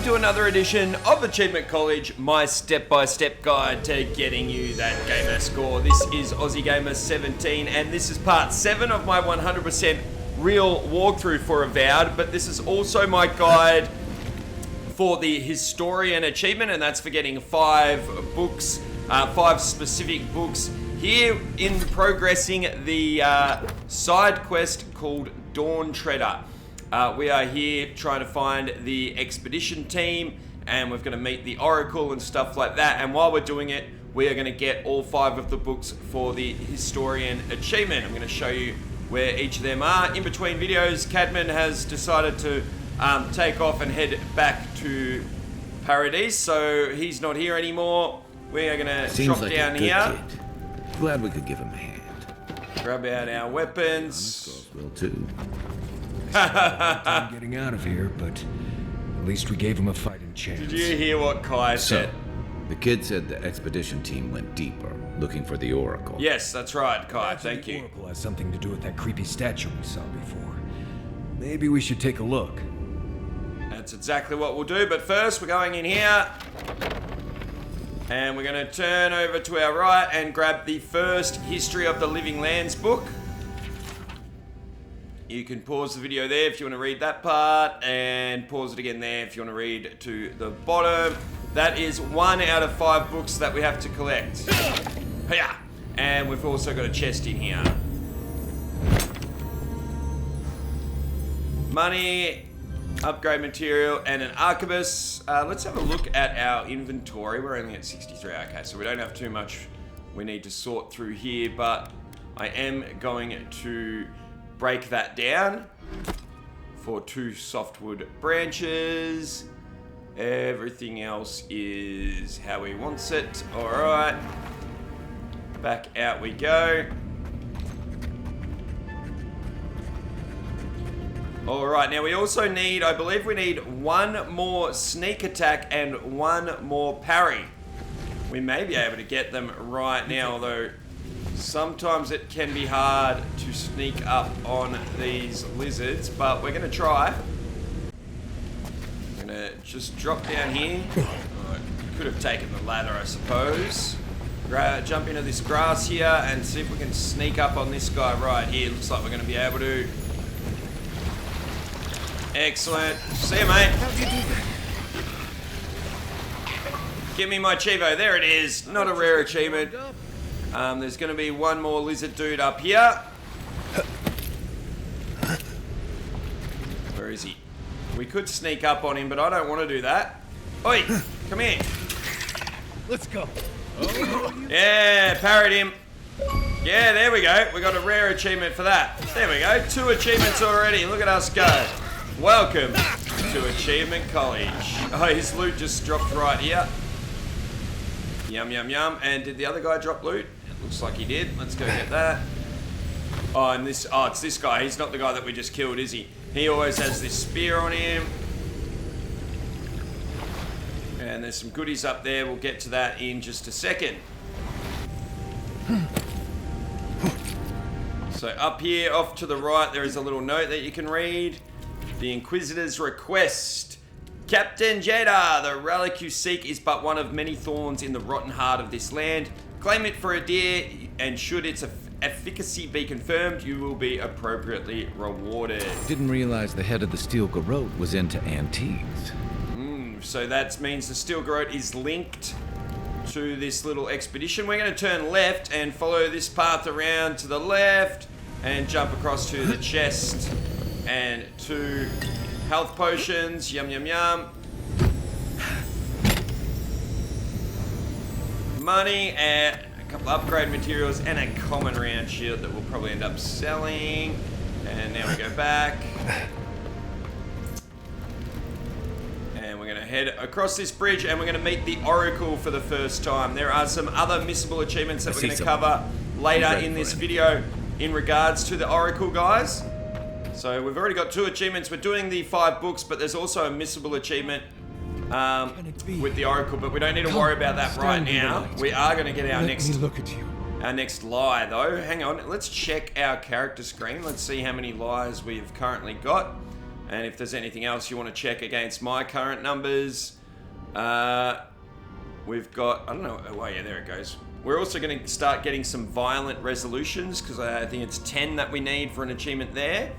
to another edition of Achievement College, my step-by-step guide to getting you that gamer score. This is Aussie Gamer 17, and this is part 7 of my 100% real walkthrough for Avowed, but this is also my guide for the Historian achievement, and that's for getting 5 books, 5 specific books here in progressing the side quest called Dawn Treader. We are here trying to find the expedition team, and we're going to meet the Oracle and stuff like that. And while we're doing it, we are going to get all 5 of the books for the Historian achievement. I'm going to show you where each of them are. In between videos, Cadman has decided to take off and head back to Paradise, so he's not here anymore. We are going to drop down here. Kid. Glad we could give him a hand. Grab out our weapons. Will too. I'm getting out of here, but at least we gave him a fighting chance. Did you hear what Kai said? The kid said the expedition team went deeper, looking for the Oracle. Yes, that's right, Kai. Thank you. The Oracle has something to do with that creepy statue we saw before. Maybe we should take a look. That's exactly what we'll do, but first we're going in here. And we're going to turn over to our right and grab the first History of the Living Lands book. You can pause the video there if you want to read that part, and pause it again there if you want to read to the bottom. That is 1 out of 5 books that we have to collect. Hiya! And we've also got a chest in here. Money, upgrade material, and an arquebus. Let's have a look at our inventory. We're only at 63. Okay, so we don't have too much we need to sort through here, but I am going to break that down for 2 softwood branches. Everything else is how he wants it. Alright. Back out we go. Alright, now we also need, I believe we need 1 more sneak attack and 1 more parry. We may be able to get them right now, although sometimes it can be hard to sneak up on these lizards, but we're going to try. I'm going to just drop down here. Could have taken the ladder, I suppose. Jump into this grass here and see if we can sneak up on this guy right here. Looks like we're going to be able to. Excellent. See you, mate. How'd you do that? Give me my Chivo. There it is. Not a rare achievement. There's going to be 1 more lizard dude up here. Where is he? We could sneak up on him, but I don't want to do that. Oi, come here. Let's go. Yeah, parried him. Yeah, there we go. We got a rare achievement for that. There we go. 2 achievements already. Look at us go. Welcome to Achievement College. Oh, his loot just dropped right here. Yum, yum, yum. And did the other guy drop loot? It looks like he did. Let's go get that. Oh, and this... Oh, it's this guy. He's not the guy that we just killed, is he? He always has this spear on him. And there's some goodies up there. We'll get to that in just a second. So up here, off to the right, there is a little note that you can read. The Inquisitor's request. Captain Jeddah, the relic you seek is but one of many thorns in the rotten heart of this land. Claim it for a deer, and should its efficacy be confirmed, you will be appropriately rewarded. Didn't realize the head of the Steel Garrote was into antiques. So that means the Steel Garrote is linked to this little expedition. We're going to turn left and follow this path around to the left and jump across to the chest and 2 health potions. Yum, yum, yum. Money and a couple upgrade materials and a common round shield that we'll probably end up selling. And now we go back. And we're going to head across this bridge and we're going to meet the Oracle for the first time. There are some other missable achievements that we're going to cover later in this video in regards to the Oracle, guys. So we've already got 2 achievements. We're doing the 5 books, but there's also a missable achievement with the Oracle, but we don't need to worry about that right now. We are going to get our next lie, though. Hang on, let's check our character screen. Let's see how many lies we've currently got. And if there's anything else you want to check against my current numbers, we've got, I don't know, oh yeah, there it goes. We're also going to start getting some violent resolutions, because I think it's 10 that we need for an achievement there.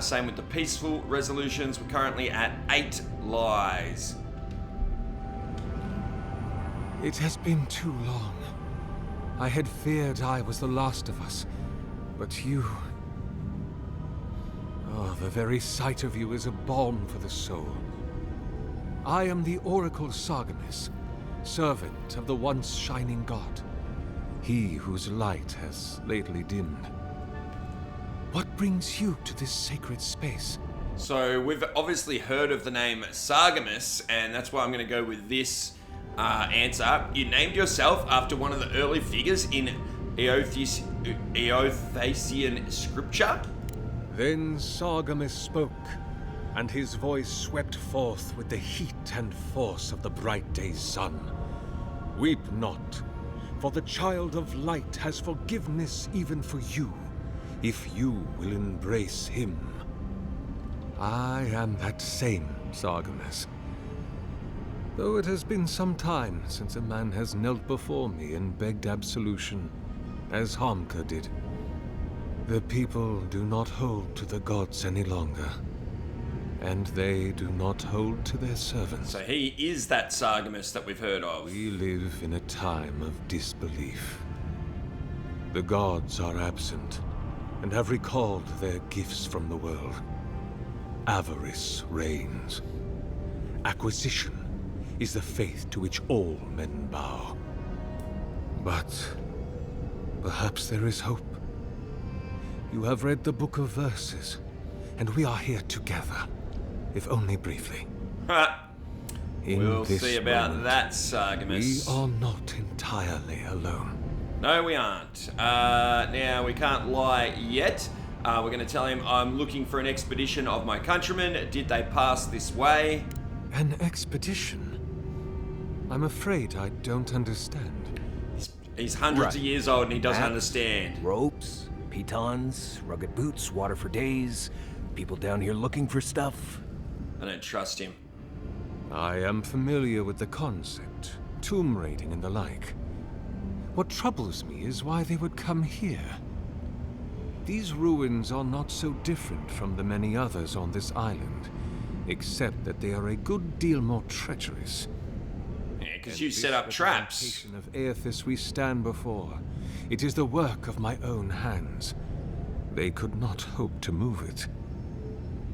Same with the peaceful resolutions. We're currently at 8 lies. It has been too long. I had feared I was the last of us, but you... Oh, the very sight of you is a balm for the soul. I am the Oracle Sargemus, servant of the once shining god. He whose light has lately dimmed. What brings you to this sacred space? So we've obviously heard of the name Sargemus, and that's why I'm going to go with this answer. You named yourself after one of the early figures in Eothasian scripture? Then Sargemus spoke, and his voice swept forth with the heat and force of the bright day's sun. Weep not, for the child of light has forgiveness even for you, if you will embrace him. I am that same Sargemus. Though it has been some time since a man has knelt before me and begged absolution, as Hamka did. The people do not hold to the gods any longer, and they do not hold to their servants. So he is that Sargemus that we've heard of. We live in a time of disbelief. The gods are absent, and have recalled their gifts from the world. Avarice reigns. Acquisition is the faith to which all men bow. But perhaps there is hope. You have read the Book of Verses, and we are here together, if only briefly. We'll see about that, Sargemus. We are not entirely alone. No, we aren't. Now, we can't lie yet. We're going to tell him I'm looking for an expedition of my countrymen. Did they pass this way? An expedition? I'm afraid I don't understand. He's hundreds of years old and he doesn't understand. Ropes, pitons, rugged boots, water for days. People down here looking for stuff. I don't trust him. I am familiar with the concept, tomb raiding and the like. What troubles me is why they would come here. These ruins are not so different from the many others on this island, except that they are a good deal more treacherous. Yeah, because you set up traps. The location of Aethys we stand before. It is the work of my own hands. They could not hope to move it.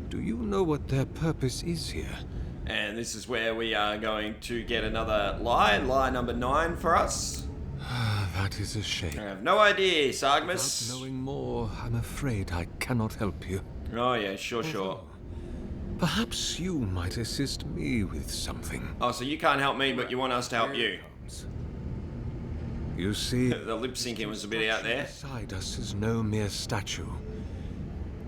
Do you know what their purpose is here? And this is where we are going to get another lie number 9 for us. That is a shame. I have no idea, Sargemus. Without knowing more, I'm afraid I cannot help you. Oh yeah, sure. Perhaps you might assist me with something. Oh, so you can't help me, but you want us to help you. You see, The lip syncing was a bit out there. beside us is no mere statue,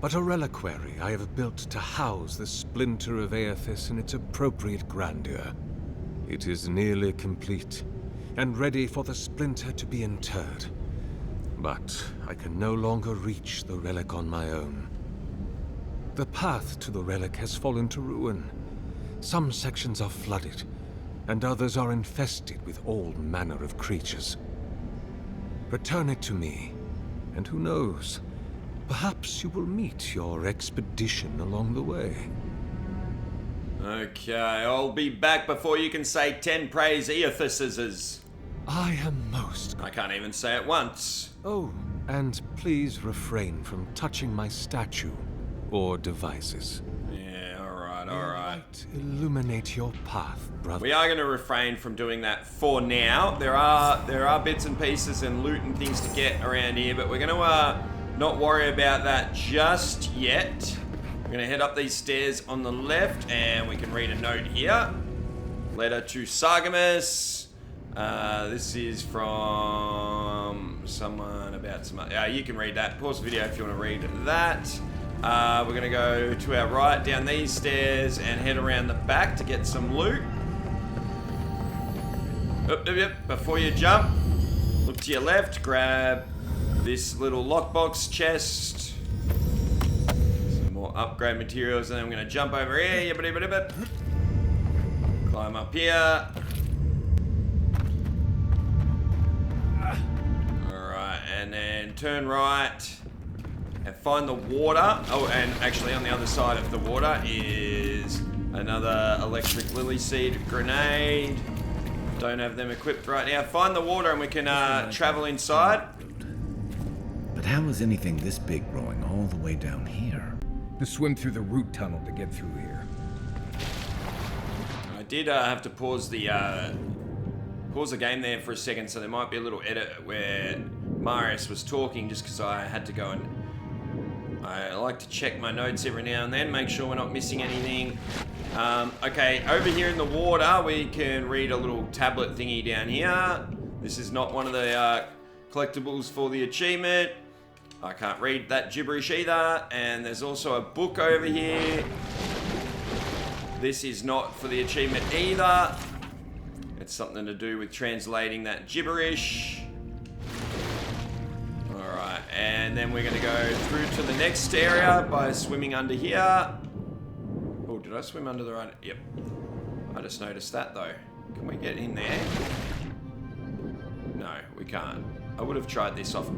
but a reliquary I have built to house the splinter of Aethys in its appropriate grandeur. It is nearly complete, and ready for the splinter to be interred. But I can no longer reach the relic on my own. The path to the relic has fallen to ruin. Some sections are flooded, and others are infested with all manner of creatures. Return it to me, and who knows, perhaps you will meet your expedition along the way. Okay, I'll be back before you can say 10 praise Aethyses. I am most... I can't even say it once. Oh, and please refrain from touching my statue or devices. Yeah, alright. Light illuminate your path, brother. We are going to refrain from doing that for now. There are bits and pieces and loot and things to get around here, but we're going to not worry about that just yet. We're going to head up these stairs on the left, and we can read a note here. Letter to Sargemus. This is from someone about some... you can read that. Pause the video if you want to read that. We're going to go to our right down these stairs and head around the back to get some loot. Before you jump, look to your left, grab this little lockbox chest. Some more upgrade materials, and then I'm going to jump over here. Climb up here. Alright, and then turn right and find the water. Oh, and actually on the other side of the water is another electric lily seed grenade. Don't have them equipped right now. Find the water and we can travel inside. But how is anything this big growing all the way down here? To swim through the root tunnel to get through here. I did have to pause the game there for a second, so there might be a little edit where Marius was talking just because I had to go and I like to check my notes every now and then, make sure we're not missing anything. Okay, over here in the water, we can read a little tablet thingy down here. This is not one of the collectibles for the achievement. I can't read that gibberish either. And there's also a book over here. This is not for the achievement either. It's something to do with translating that gibberish. Alright, and then we're going to go through to the next area by swimming under here. Oh, did I swim under the right? Yep. I just noticed that though. Can we get in there? No, we can't. I would have tried this off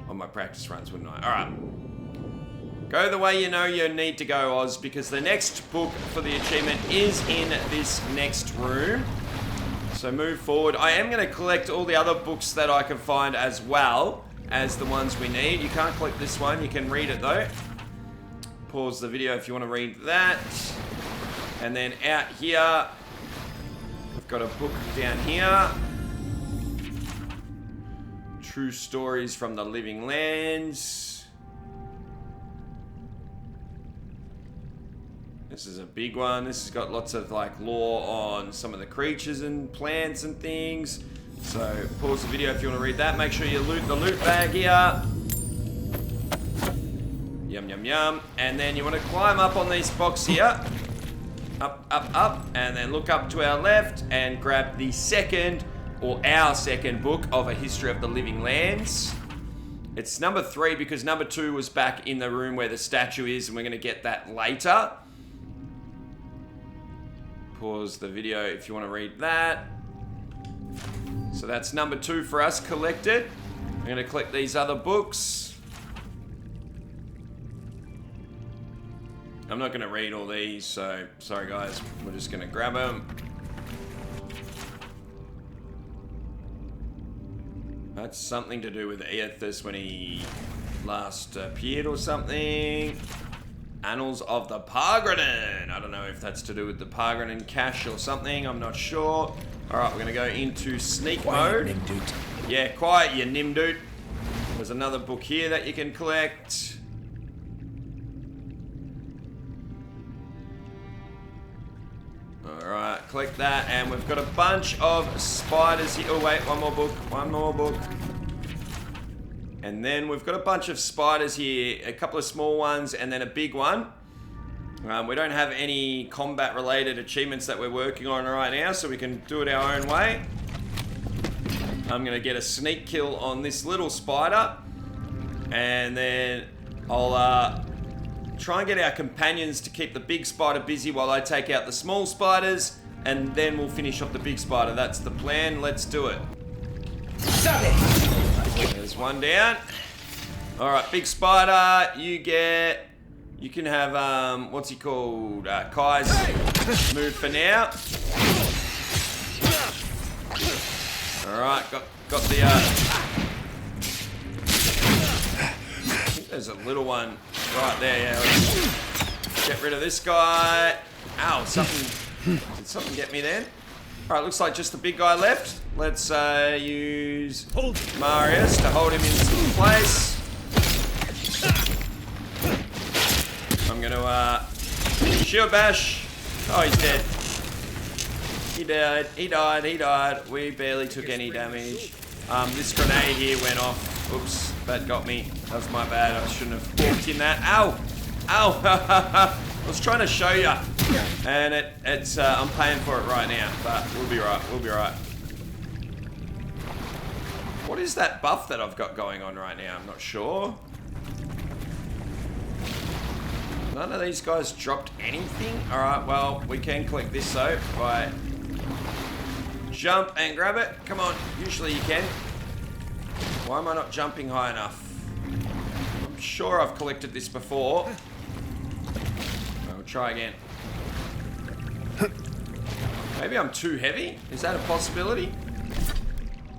on my practice runs, wouldn't I? Alright. Go the way you know you need to go, Oz, because the next book for the achievement is in this next room. So move forward. I am going to collect all the other books that I can find as well as the ones we need. You can't collect this one. You can read it though. Pause the video if you want to read that. And then out here, we've got a book down here. True Stories from the Living Lands. This is a big one. This has got lots of like lore on some of the creatures and plants and things. So pause the video if you want to read that. Make sure you loot the loot bag here. Yum, yum, yum. And then you want to climb up on this box here. Up, up, up. And then look up to our left and grab the second, or our second book of A History of the Living Lands. It's number 3 because number 2 was back in the room where the statue is, and we're going to get that later. Pause the video if you want to read that. So that's number 2 for us collected. I'm going to collect these other books. I'm not going to read all these, so sorry guys. We're just going to grab them. That's something to do with Aethys when he last appeared or something. Annals of the Pargranen. I don't know if that's to do with the Pargranen cache or something. I'm not sure. Alright, we're going to go into sneak mode. Nimdude. Yeah, quiet, you Nimdude. There's another book here that you can collect. Alright, collect that. And we've got a bunch of spiders here. Oh, wait, one more book. One more book. And then we've got a bunch of spiders here. A couple of small ones and then a big one. We don't have any combat-related achievements that we're working on right now, so we can do it our own way. I'm going to get a sneak kill on this little spider. And then I'll try and get our companions to keep the big spider busy while I take out the small spiders. And then we'll finish off the big spider. That's the plan. Let's do it. There's one down. Alright, big spider. You can have, what's he called? Kai's move for now. Alright, got the, I think there's a little one right there, yeah. Let's get rid of this guy. Ow, did something get me then? Alright, looks like just the big guy left. Let's use Marius to hold him in place. I'm gonna shield bash. Oh, he's dead. He died. We barely took any damage. This grenade here went off. Oops, that got me. That was my bad. I shouldn't have walked in that. Ow! Ow! I was trying to show you. And it's I'm paying for it right now, but we'll be right. We'll be right. What is that buff that I've got going on right now? I'm not sure. None of these guys dropped anything. Alright, well, we can collect this though by jump and grab it. Come on, usually you can. Why am I not jumping high enough? I'm sure I've collected this before. I'll try again. Maybe I'm too heavy? Is that a possibility?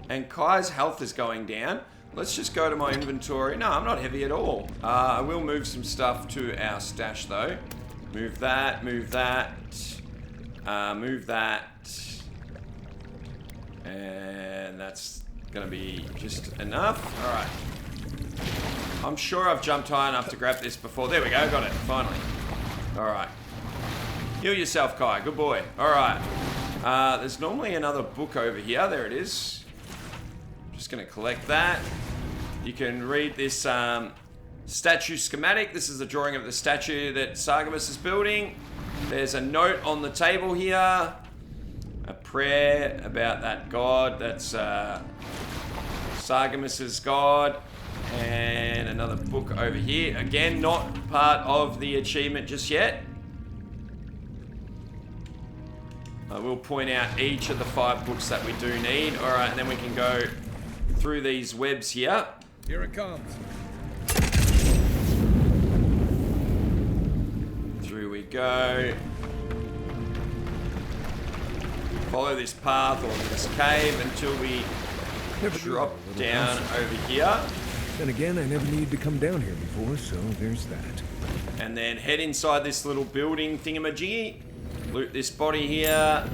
And Kai's health is going down. Let's just go to my inventory. No, I'm not heavy at all. I will move some stuff to our stash though. Move that, move that. Move that. And that's gonna be just enough. Alright. I'm sure I've jumped high enough to grab this before. There we go, got it, finally. Alright. Heal yourself, Kai, good boy. Alright. There's normally another book over here. There it is. Just gonna collect that. You can read this statue schematic. This is a drawing of the statue that Sargamus is building. There's a note on the table here. A prayer about that god. That's Sargamus's god. And another book over here. Again, not part of the achievement just yet. I will point out each of the 5 books that we do need. Alright, and then we can go through these webs here. Here it comes. Through we go. Follow this path or this cave until we drop down over here. Then again, I never needed to come down here before, so there's that. And then head inside this little building thingamajiggy. Loot this body here.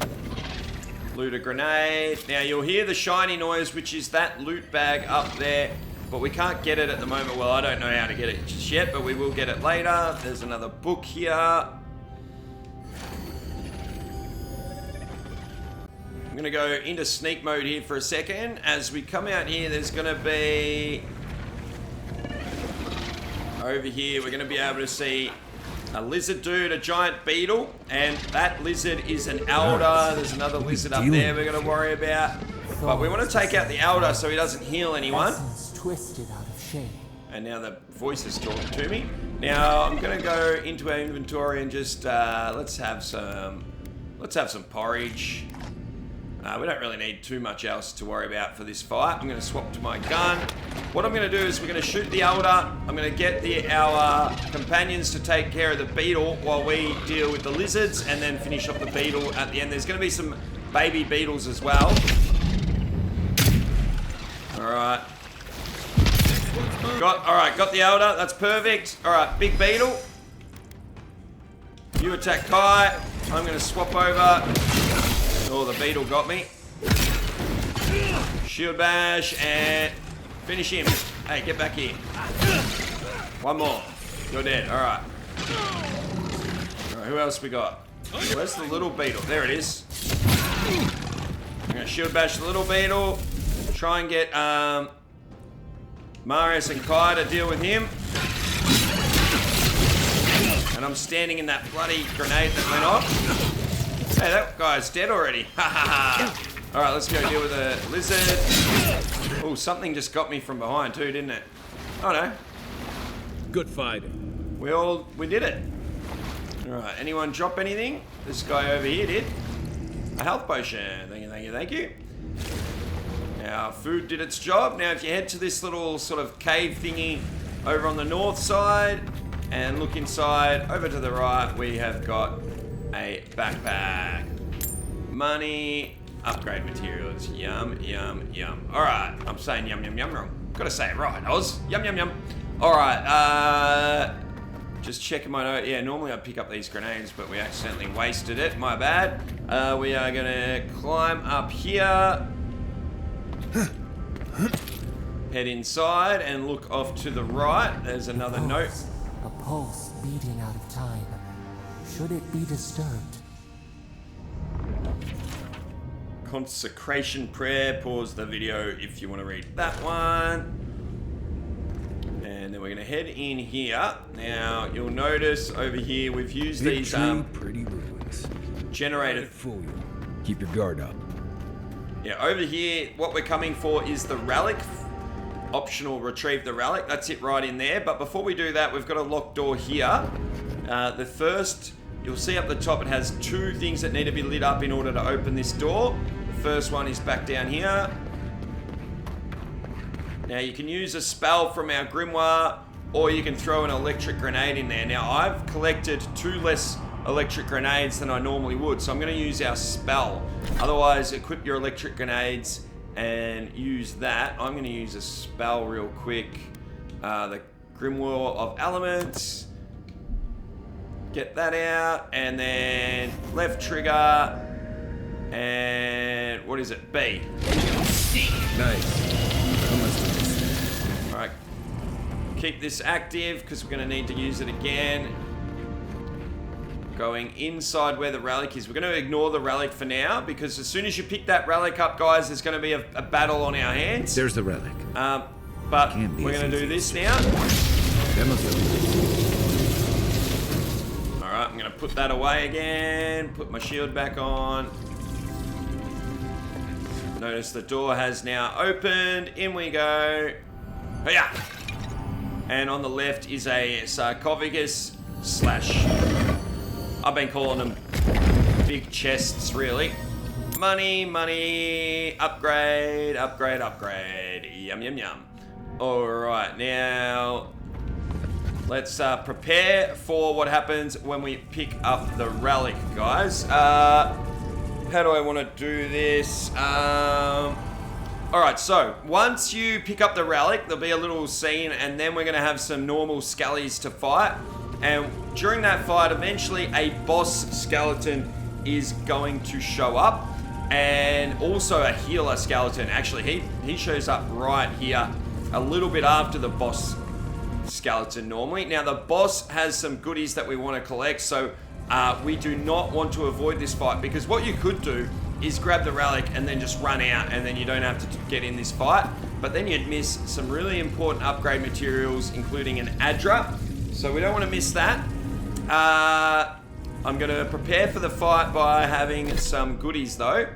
Loot a grenade. Now you'll hear the shiny noise, which is that loot bag up there. But we can't get it at the moment. Well, I don't know how to get it just yet, but we will get it later. There's another book here. I'm going to go into sneak mode here for a second. As we come out here, there's going to be... Over here, we're going to be able to see a lizard dude, a giant beetle, and that lizard is an elder. There's another lizard up there we're going to worry about. But we want to take out the elder so he doesn't heal anyone. Twisted out of shape. And now the voice is talking to me. Now I'm going to go into our inventory and just let's have some porridge. We don't really need too much else to worry about for this fight. I'm going to swap to my gun. What I'm going to do is we're going to shoot the elder. I'm going to get our companions to take care of the beetle while we deal with the lizards, and then finish off the beetle at the end. There's going to be some baby beetles as well. Alright. Got the elder. That's perfect. Alright, big beetle. You attack Kai. I'm going to swap over. Oh, the beetle got me. Shield bash and finish him. Hey, get back here. One more. You're dead. Alright. Alright, who else we got? Where's the little beetle? There it is. I'm going to shield bash the little beetle. Try and get Marius and Kai to deal with him. And I'm standing in that bloody grenade that went off. Hey, that guy's dead already. Ha ha ha. Alright, let's go deal with the lizard. Oh, something just got me from behind too, didn't it? Oh no. Good fighting. We did it. Alright, anyone drop anything? This guy over here did. A health potion. Thank you, thank you, thank you. Now, food did its job. Now, if you head to this little sort of cave thingy over on the north side and look inside, over to the right, we have got a backpack. Money, upgrade materials. Yum, yum, yum. Alright, I'm saying yum, yum, yum wrong. Gotta say it right, Oz. Yum, yum, yum. Alright, just checking my note. Yeah, normally I'd pick up these grenades, but we accidentally wasted it. My bad. We are gonna climb up here. Head inside and look off to the right. There's another note. A pulse beating out of time. Should it be disturbed? Consecration prayer. Pause the video if you want to read that one. And then we're going to head in here. Now you'll notice over here we've used these pretty ruins. generated. Fool you. Keep your guard up. Yeah, over here what we're coming for is the relic. Optional retrieve the relic. That's it right in there. But before we do that, we've got a locked door here. The first, you'll see up the top, it has 2 things that need to be lit up in order to open this door. The first one is back down here. Now you can use a spell from our grimoire, or you can throw an electric grenade in there. Now I've collected 2 less electric grenades than I normally would, so I'm going to use our spell. Otherwise, equip your electric grenades and use that. I'm going to use a spell real quick. The Grimoire of Elements. Get that out, and then left trigger, and what is it? B. Nice. Alright. Keep this active because we're going to need to use it again. Going inside where the relic is. We're going to ignore the relic for now because as soon as you pick that relic up, guys, there's going to be a battle on our hands. There's the relic. But we're going to do this now. Alright, I'm going to put that away again. Put my shield back on. Notice the door has now opened. In we go. Yeah. And on the left is a sarcophagus slash... I've been calling them big chests, really. Money, money, upgrade, upgrade, upgrade. Yum, yum, yum. Alright, now let's prepare for what happens when we pick up the relic, guys. How do I want to do this? Alright, so once you pick up the relic, there'll be a little scene, and then we're going to have some normal skellies to fight. And during that fight, eventually a boss skeleton is going to show up, and also a healer skeleton. Actually, he shows up right here a little bit after the boss skeleton normally. Now, the boss has some goodies that we want to collect, so we do not want to avoid this fight, because what you could do is grab the relic and then just run out, and then you don't have to get in this fight. But then you'd miss some really important upgrade materials, including an Adra. So we don't want to miss that. I'm going to prepare for the fight by having some goodies, though.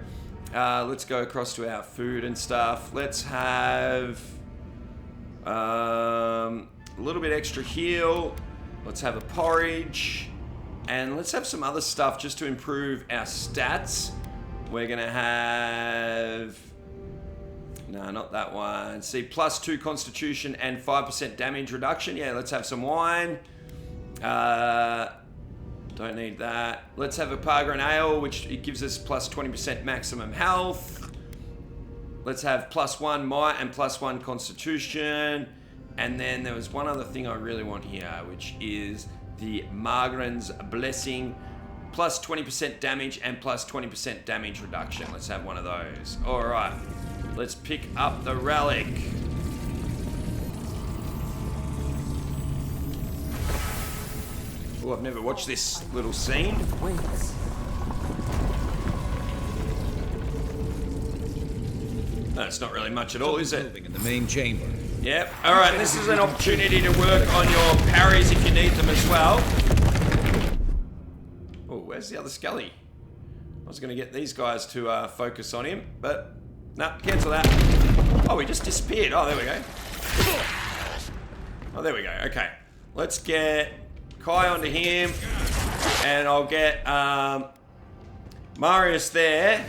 Let's go across to our food and stuff. Let's have a little bit extra heal. Let's have a porridge. And let's have some other stuff just to improve our stats. We're going to have... No, not that one. See, +2 constitution and 5% damage reduction. Yeah, let's have some wine. Don't need that. Let's have a Pargrin Ale, which it gives us +20% maximum health. Let's have +1 might and +1 constitution. And then there was one other thing I really want here, which is the Margaren's Blessing. +20% damage and +20% damage reduction. Let's have one of those. Alright. Let's pick up the relic. Oh, I've never watched this little scene. Waits. That's not really much at all, is it? Moving in the main chamber. Yep. Alright, this is an opportunity to work on your parries if you need them as well. Oh, where's the other Skelly? I was going to get these guys to focus on him, but... No, cancel that. Oh, he just disappeared. Oh, there we go. Oh, there we go. Okay. Let's get Kai onto him. And I'll get Marius there.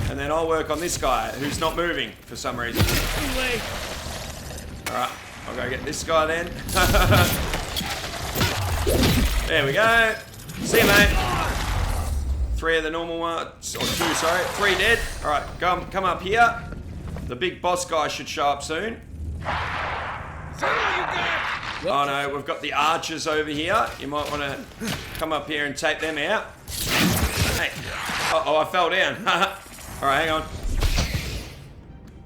And then I'll work on this guy who's not moving for some reason. Alright. I'll go get this guy then. There we go. See you, mate. 3 of the normal ones, or 2, sorry. 3 dead. Alright, come up here. The big boss guy should show up soon. Oh no, we've got the archers over here. You might want to come up here and take them out. Hey. Uh-oh, I fell down. Alright, hang on.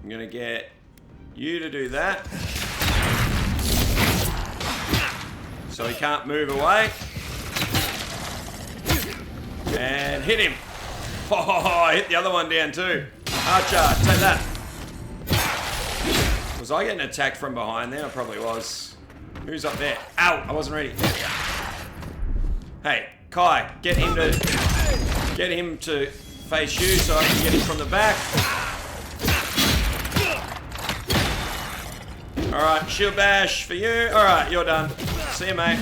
I'm going to get you to do that. So he can't move away. And hit him. Oh, I hit the other one down too. Archer, take that. Was I getting attacked from behind there? I probably was. Who's up there? Ow, I wasn't ready. Hey, Kai, get him to face you so I can get him from the back. Alright, shield bash for you. Alright, you're done. See you, mate.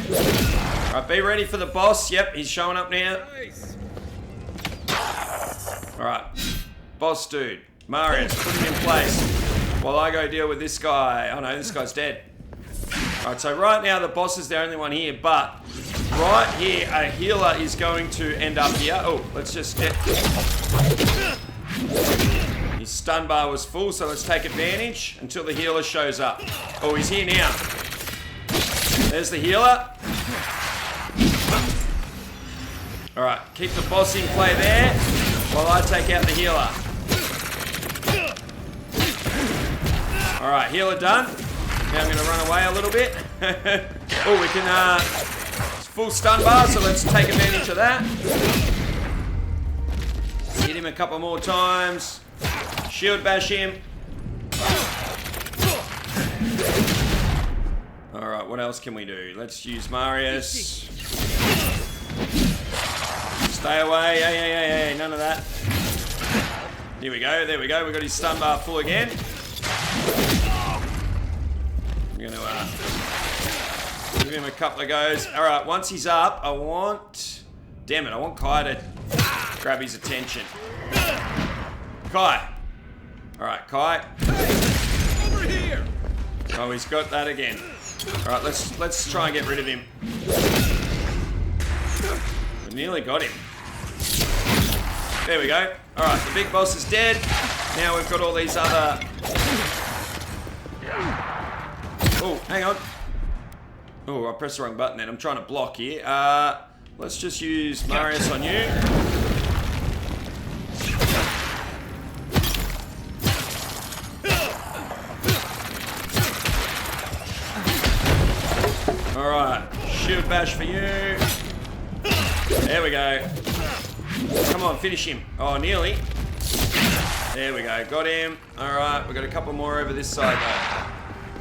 Alright, be ready for the boss. Yep, he's showing up now. Alright. Boss dude. Marius, put him in place while I go deal with this guy. Oh no, this guy's dead. Alright, so right now the boss is the only one here, but right here, a healer is going to end up here. Oh, let's just get... His stun bar was full, so let's take advantage until the healer shows up. Oh, he's here now. There's the healer. Alright, keep the boss in play there while I take out the healer. Alright, healer done. Now I'm going to run away a little bit. Oh, we can, it's full stun bar, so let's take advantage of that. Hit him a couple more times. Shield bash him. Alright, what else can we do? Let's use Marius. Stay away. Hey, none of that. Here we go, there we go. We got his stun bar full again. I'm going to give him a couple of goes. Alright, once he's up, I want... Damn it, I want Kai to grab his attention. Kai. Alright, Kai. Over here. Oh, he's got that again. Alright, let's try and get rid of him. We nearly got him. There we go. Alright, the big boss is dead. Now we've got all these other... Oh, hang on. Oh, I pressed the wrong button then. I'm trying to block here. Let's just use Marius on you. Alright, shield bash for you. There we go. Come on, finish him. Oh, nearly. There we go, got him. Alright, we've got a couple more over this side though.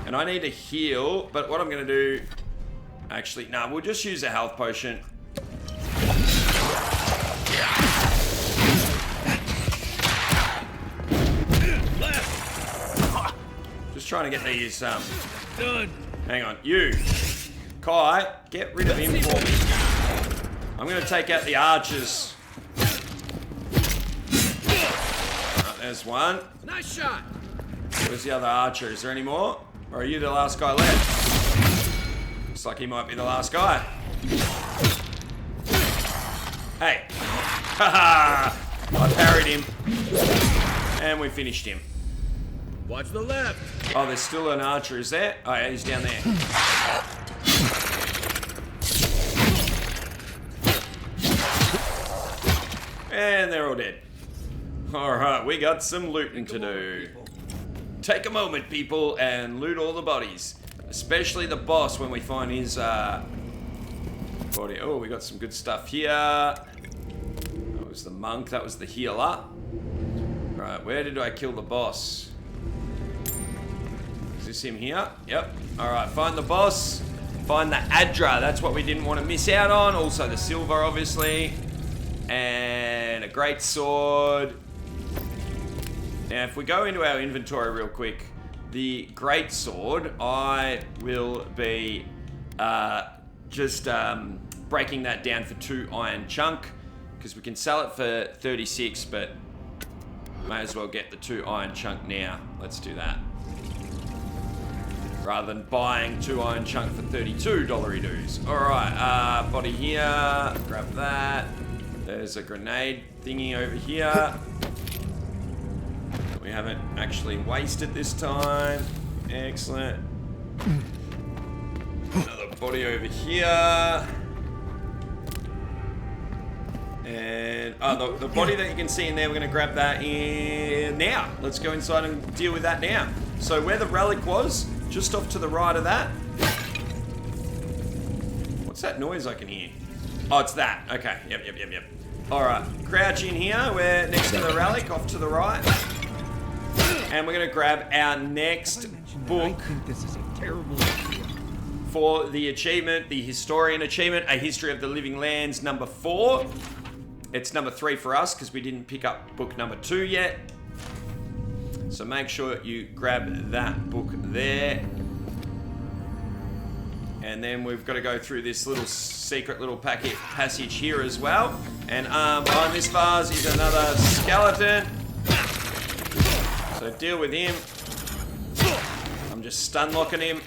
And I need to heal, but what I'm going to do... Actually, no, we'll just use a health potion. Just trying to get these, Done. Hang on, you. Kai, get rid of him for me. I'm going to take out the archers. There's one. Nice shot. Where's the other archer? Is there any more? Or are you the last guy left? Looks like he might be the last guy. Hey. Haha. I parried him. And we finished him. Watch the left. Oh, there's still an archer, is there? Oh yeah, he's down there. And they're all dead. Alright, we got some looting to do. Take a moment, people, and loot all the bodies. Especially the boss when we find his body. Oh, we got some good stuff here. That was the monk, that was the healer. Right, where did I kill the boss? Is this him here? Yep. Alright, find the boss. Find the Adra, that's what we didn't want to miss out on. Also the silver, obviously. And a great sword. Now, if we go into our inventory real quick, the great sword, I will be just breaking that down for 2 iron chunk, because we can sell it for 36, but may as well get the 2 iron chunk now. Let's do that. Rather than buying 2 iron chunk for 32 dollary-doos. Alright, body here, grab that. There's a grenade thingy over here. We haven't actually wasted this time. Excellent. Another body over here. And the body that you can see in there, we're going to grab that in now. Let's go inside and deal with that now. So where the relic was, just off to the right of that. What's that noise I can hear? Oh, it's that. Okay. Yep. Alright. Crouch in here. We're next to the relic, off to the right. And we're going to grab our next book. I think this is a terrible idea. For the achievement, the Historian achievement, A History of the Living Lands, number 4. It's number 3 for us because we didn't pick up book number 2 yet. So make sure you grab that book there. And then we've got to go through this little secret little passage here as well. And behind this vase is another skeleton. So deal with him. I'm just stun locking him.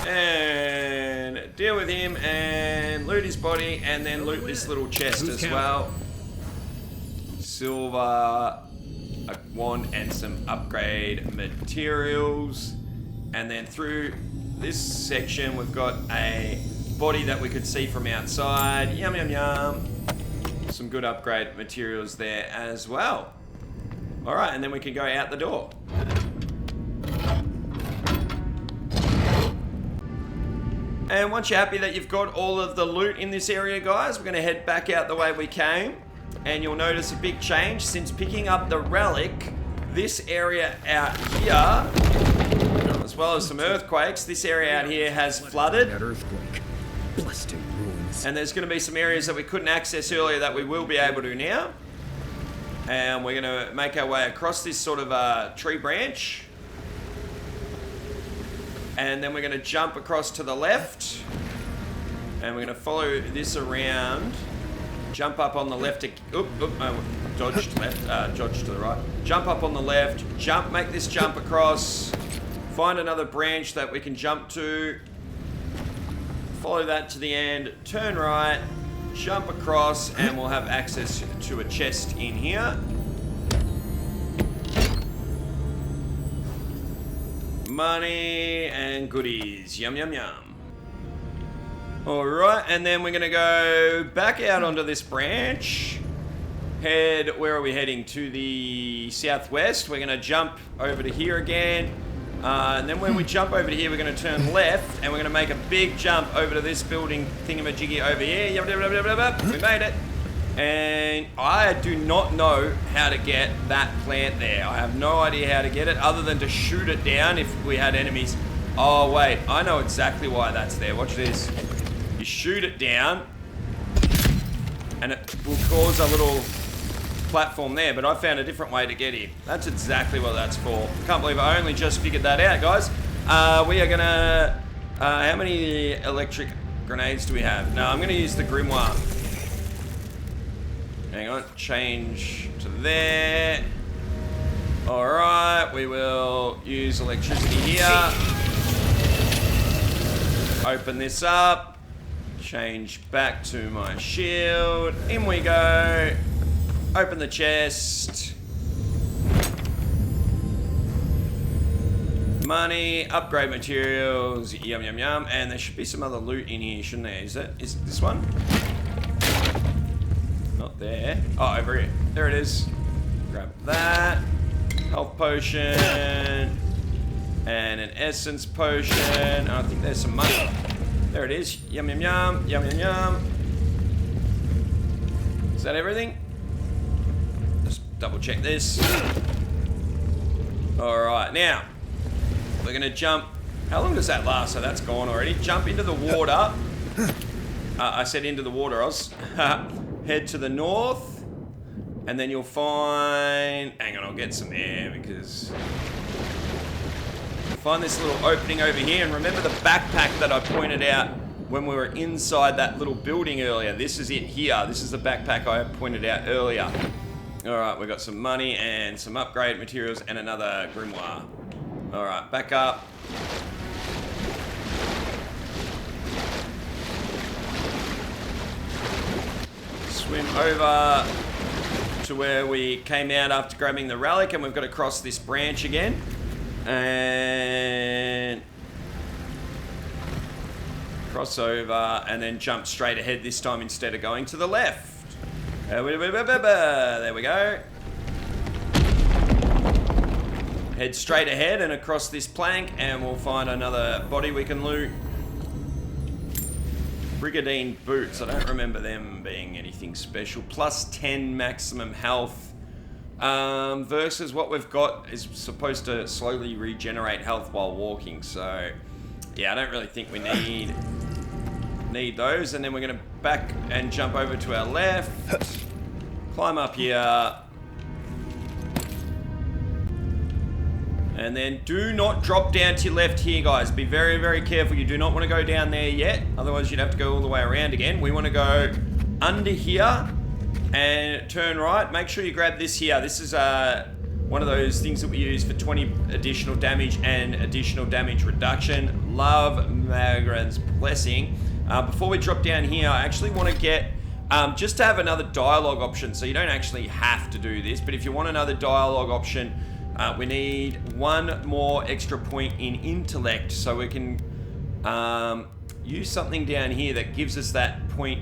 And deal with him and loot his body and then loot this little chest as well. Silver, a wand and some upgrade materials. And then through this section we've got a body that we could see from outside. Yum yum yum. Some good upgrade materials there as well. Alright, and then we can go out the door. And once you're happy that you've got all of the loot in this area, guys, we're going to head back out the way we came. And you'll notice a big change since picking up the relic. This area out here, as well as some earthquakes, this area out here has flooded. That earthquake. Blasted ruins. And there's going to be some areas that we couldn't access earlier that we will be able to now. And we're going to make our way across this sort of tree branch. And then we're going to jump across to the left. And we're going to follow this around. Jump up on the left. Dodge to left. Dodge to the right. Jump up on the left. Jump. Make this jump across. Find another branch that we can jump to. Follow that to the end. Turn right. Jump across. And we'll have access to a chest in here. Money and goodies. Yum, yum, yum. Alright, and then we're going to go back out onto this branch. Head, where are we heading? To the southwest. We're going to jump over to here again. And then when we jump over to here, we're going to turn left. And we're going to make a big jump over to this building thingamajiggy over here. We made it. And I do not know how to get that plant there. I have no idea how to get it other than to shoot it down if we had enemies. Oh, wait. I know exactly why that's there. Watch this. You shoot it down and it will cause a little platform there, but I found a different way to get in. That's exactly what that's for. Can't believe I only just figured that out, guys. We are gonna... how many electric grenades do we have? No, I'm gonna use the grimoire. Hang on, change to there. Alright, we will use electricity here. Open this up. Change back to my shield. In we go. Open the chest. Money, upgrade materials, yum yum yum. And there should be some other loot in here, shouldn't there? Is this one? Not there. Oh, over here. There it is. Grab that. Health potion. And an essence potion. I think there's some money. There it is. Yum, yum, yum. Yum, yum, yum. Is that everything? Just double check this. Alright, now. We're going to jump. How long does that last? So that's gone already. Jump into the water. I said into the water, Oz. Head to the north, and then you'll find... Hang on, I'll get some air, because... Find this little opening over here, and remember the backpack that I pointed out when we were inside that little building earlier. This is it here. This is the backpack I pointed out earlier. Alright, we've got some money and some upgrade materials and another grimoire. Alright, back up. Swim over to where we came out after grabbing the relic, and we've got to cross this branch again. And cross over and then jump straight ahead this time instead of going to the left. There we go. Head straight ahead and across this plank, and we'll find another body we can loot. Brigandine boots. I don't remember them being anything special. Plus 10 maximum health. Versus what we've got is supposed to slowly regenerate health while walking. So, yeah, I don't really think we need those. And then we're going to back and jump over to our left. Climb up here. And then do not drop down to your left here, guys. Be very, very careful. You do not want to go down there yet. Otherwise, you'd have to go all the way around again. We want to go under here and turn right. Make sure you grab this here. This is one of those things that we use for 20 additional damage and additional damage reduction. Love Magran's Blessing. Before we drop down here, I actually want to get... just to have another dialogue option. So you don't actually have to do this. But if you want another dialogue option... we need one more extra point in intellect, so we can use something down here that gives us that point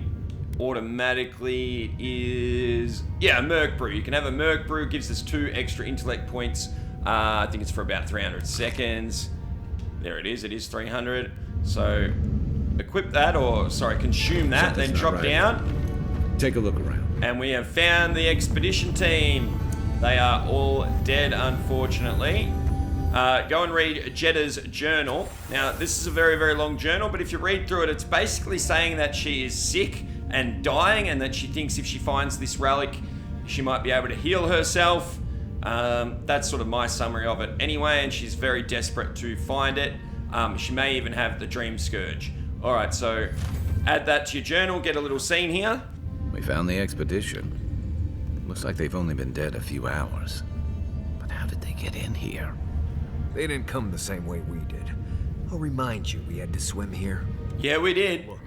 automatically. It is, yeah, a Merc Brew. You can have a Merc Brew, gives us 2 extra intellect points. I think it's for about 300 seconds. There it is 300. So equip that, or sorry, consume that, then drop down. Take a look around. And we have found the expedition team. They are all dead, unfortunately. Go and read Jetta's journal. Now, this is a very, very long journal, but if you read through it, it's basically saying that she is sick and dying, and that she thinks if she finds this relic, she might be able to heal herself. That's sort of my summary of it anyway, and she's very desperate to find it. She may even have the Dream Scourge. All right, so add that to your journal, get a little scene here. We found the expedition. Looks like they've only been dead a few hours. But how did they get in here? They didn't come the same way we did. I'll remind you, we had to swim here. Yeah, we did. Look,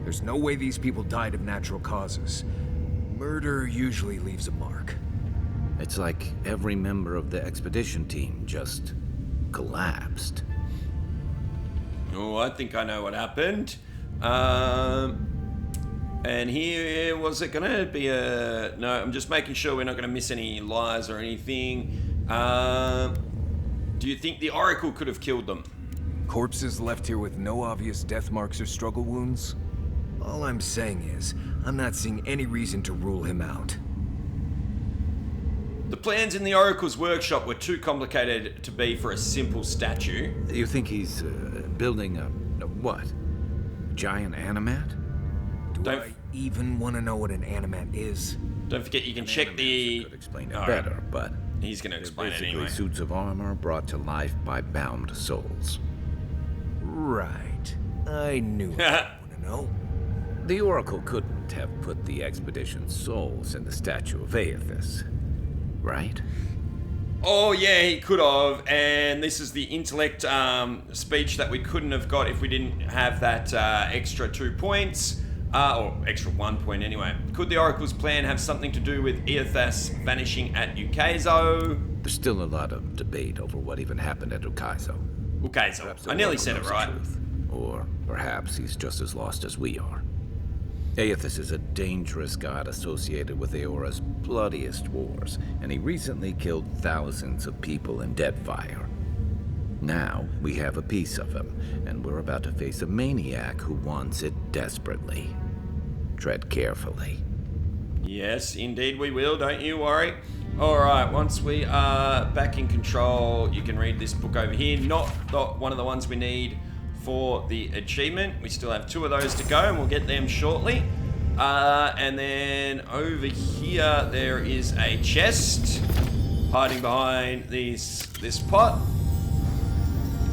there's no way these people died of natural causes. Murder usually leaves a mark. It's like every member of the expedition team just collapsed. Oh, I think I know what happened. And here, was it gonna be a... No, I'm just making sure we're not gonna miss any lies or anything. Do you think the Oracle could have killed them? Corpses left here with no obvious death marks or struggle wounds? All I'm saying is, I'm not seeing any reason to rule him out. The plans in the Oracle's workshop were too complicated to be for a simple statue. You think he's building a what? Giant animat? Do I even want to know what an animat is? Don't forget you can check the... Could explain it better, but he's going to explain it basically anyway. suits of armor brought to life by bound souls. Right. I knew I want to know. The Oracle couldn't have put the expedition's souls in the statue of Aethys, right? Oh yeah, he could have, and this is the intellect speech that we couldn't have got if we didn't have that extra 2 points. Or extra 1 point anyway. Could the Oracle's plan have something to do with Aethys vanishing at Ukaizo? There's still a lot of debate over what even happened at Ukaizo. Ukaizo. I nearly said it right. Or perhaps he's just as lost as we are. Aethys is a dangerous god associated with Eora's bloodiest wars, and he recently killed thousands of people in Deadfire. Now, we have a piece of him, and we're about to face a maniac who wants it desperately. Tread carefully. Yes, indeed we will, don't you worry. Alright, once we are back in control, you can read this book over here. Not one of the ones we need for the achievement. We still have 2 of those to go, and we'll get them shortly. And then over here, there is a chest hiding behind this pot.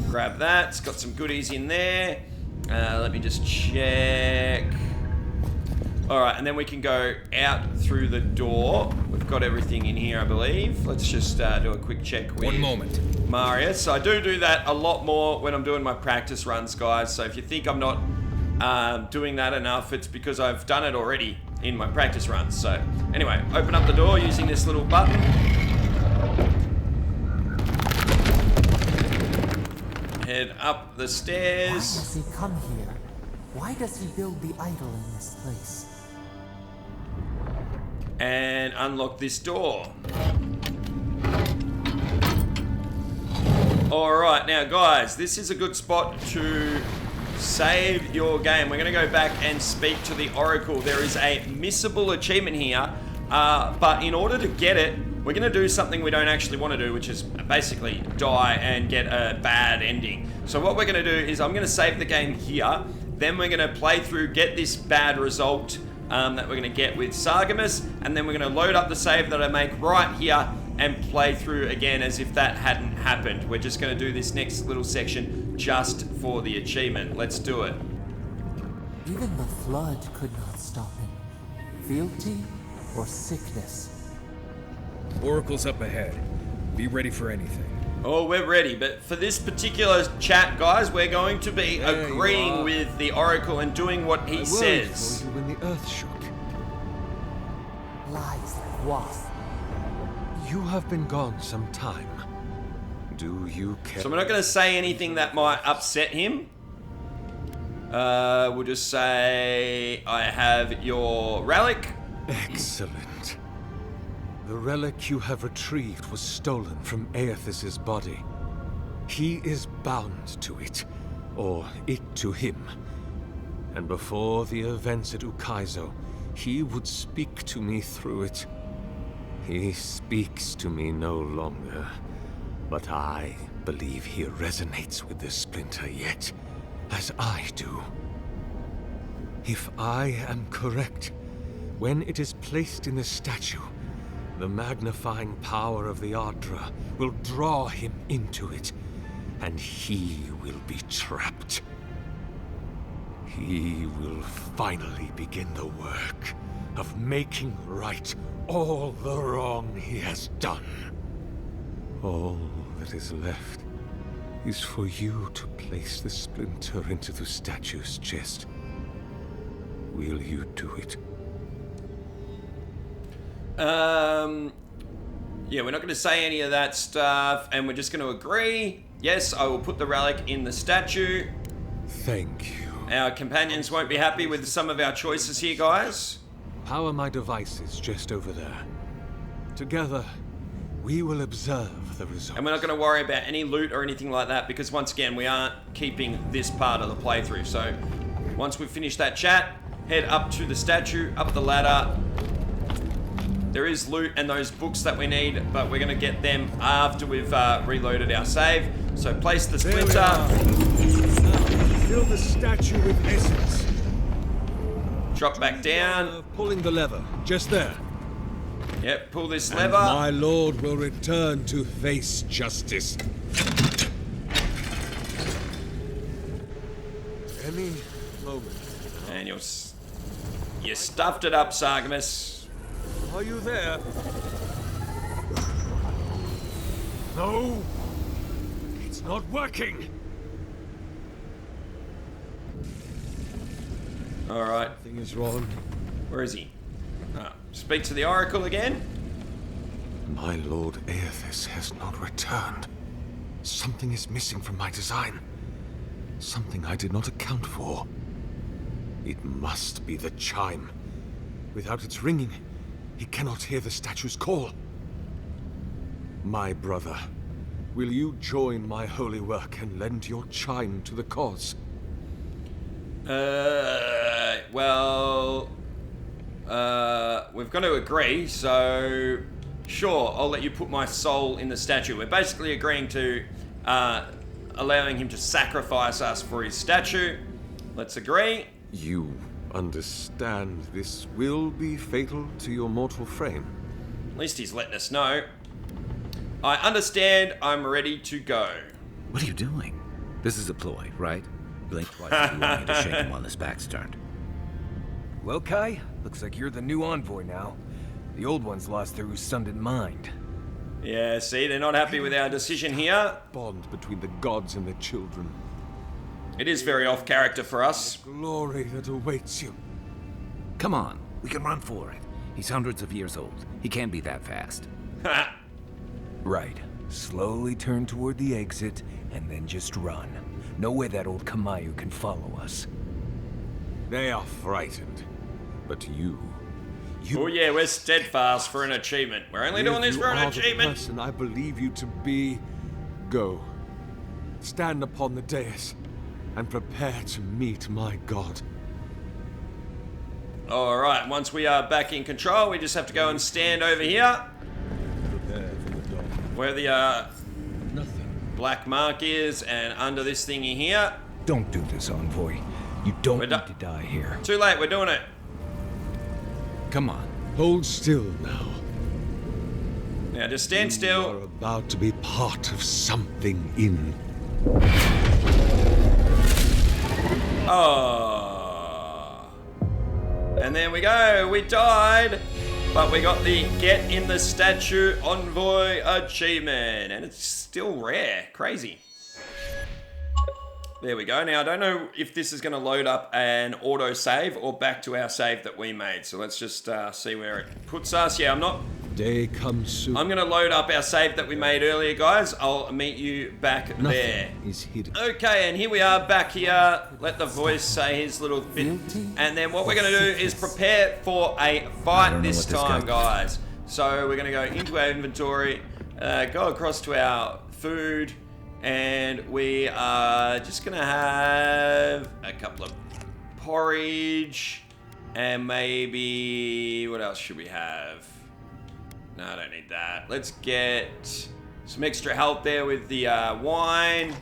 Grab that. It's got some goodies in there. Let me just check. Alright, and then we can go out through the door. We've got everything in here, I believe. Let's just do a quick check with 1 moment. Marius. I do that a lot more when I'm doing my practice runs, guys. So if you think I'm not doing that enough, it's because I've done it already in my practice runs. So anyway, open up the door using this little button. Head up the stairs. Why does he come here? Why does he build the idol in this place? And unlock this door. Alright, now guys, this is a good spot to save your game. We're going to go back and speak to the Oracle. There is a missable achievement here, but in order to get it, we're going to do something we don't actually want to do, which is basically die and get a bad ending. So what we're going to do is I'm going to save the game here, then we're going to play through, get this bad result that we're going to get with Sargamus, and then we're going to load up the save that I make right here, and play through again as if that hadn't happened. We're just going to do this next little section just for the achievement. Let's do it. Even the flood could not stop him. Fealty or sickness. Oracle's up ahead. Be ready for anything. Oh, we're ready, but for this particular chat, guys, we're going to be There you agreeing are. with the Oracle and doing what he I worried says. for you when the earth shook. Lies like wasp. You have been gone some time. Do you care? So we're not going to say anything that might upset him. We'll just say, I have your relic. Excellent. The relic you have retrieved was stolen from Aethis's body. He is bound to it, or it to him. And before the events at Ukaizo, he would speak to me through it. He speaks to me no longer, but I believe he resonates with the splinter yet, as I do. If I am correct, when it is placed in the statue, the magnifying power of the Ardra will draw him into it, and he will be trapped. He will finally begin the work of making right all the wrong he has done. All that is left is for you to place the splinter into the statue's chest. Will you do it? Yeah, we're not going to say any of that stuff, and we're just going to agree. Yes, I will put the relic in the statue. Thank you. Our companions won't be happy with some of our choices here, guys. Power my devices just over there. Together, we will observe the results. And we're not going to worry about any loot or anything like that, because once again, we aren't keeping this part of the playthrough. So, once we finish that chat, head up to the statue, up the ladder. There is loot and those books that we need, but we're going to get them after we've reloaded our save. So place the There we splinter. are. Fill the statue with essence. Drop back down. Pulling the lever, just there. Yep, pull this And lever. my lord will return to face justice. Any moment. And you stuffed it up, Sargamus. Are you there? No! It's not working! Alright, Something is wrong. where is he? Speak to the Oracle again. My lord Aethys has not returned. Something is missing from my design. Something I did not account for. It must be the chime. Without its ringing, he cannot hear the statue's call. My brother, will you join my holy work and lend your chime to the cause? We've got to agree, so sure, I'll let you put my soul in the statue. We're basically agreeing to allowing him to sacrifice us for his statue. Let's agree. You understand this will be fatal to your mortal frame. At least he's letting us know. I understand. I'm ready to go. What are you doing? This is a ploy, right? Blink twice if you want me to shake him while his back's turned. Well, Kai, looks like you're the new envoy now. The old one's lost their Usundant mind. Yeah, see, they're not happy with our decision here. Bond between the gods and the children. It is very off character for us. Glory that awaits you. Come on, we can run for it. He's hundreds of years old. He can't be that fast. Right. Slowly turn toward the exit, and then just run. No way that old Kamayu can follow us. They are frightened. But you... Oh yeah, we're steadfast for an achievement. We're only doing this you for an are the achievement. person I believe you to be. Go. Stand upon the dais and prepare to meet my god. Alright, once we are back in control, we just have to go and stand over here. Prepare for the dawn. Where the Nothing. black mark is, and under this thingy here. Don't do this, envoy. You don't We're need done. to die here. Too late, we're doing it. Come on. Hold still now. Now just stand You still. are about to be part of something in... Oh. And there we go. We died. But we got the Get in the Statue Envoy achievement. And it's still rare. Crazy. There we go. Now, I don't know if this is going to load up an auto save or back to our save that we made. So let's just see where it puts us. Yeah, Day comes soon. I'm going to load up our save that we made earlier, guys. I'll meet you back there. Is hidden. Okay, and here we are back here. Let the voice say his little bit. And then what we're going to do is prepare for a fight this time, guys. So we're going to go into our inventory, go across to our food, and we are just going to have a couple of porridge, and maybe, what else should we have? No, I don't need that. Let's get some extra health there with the wine.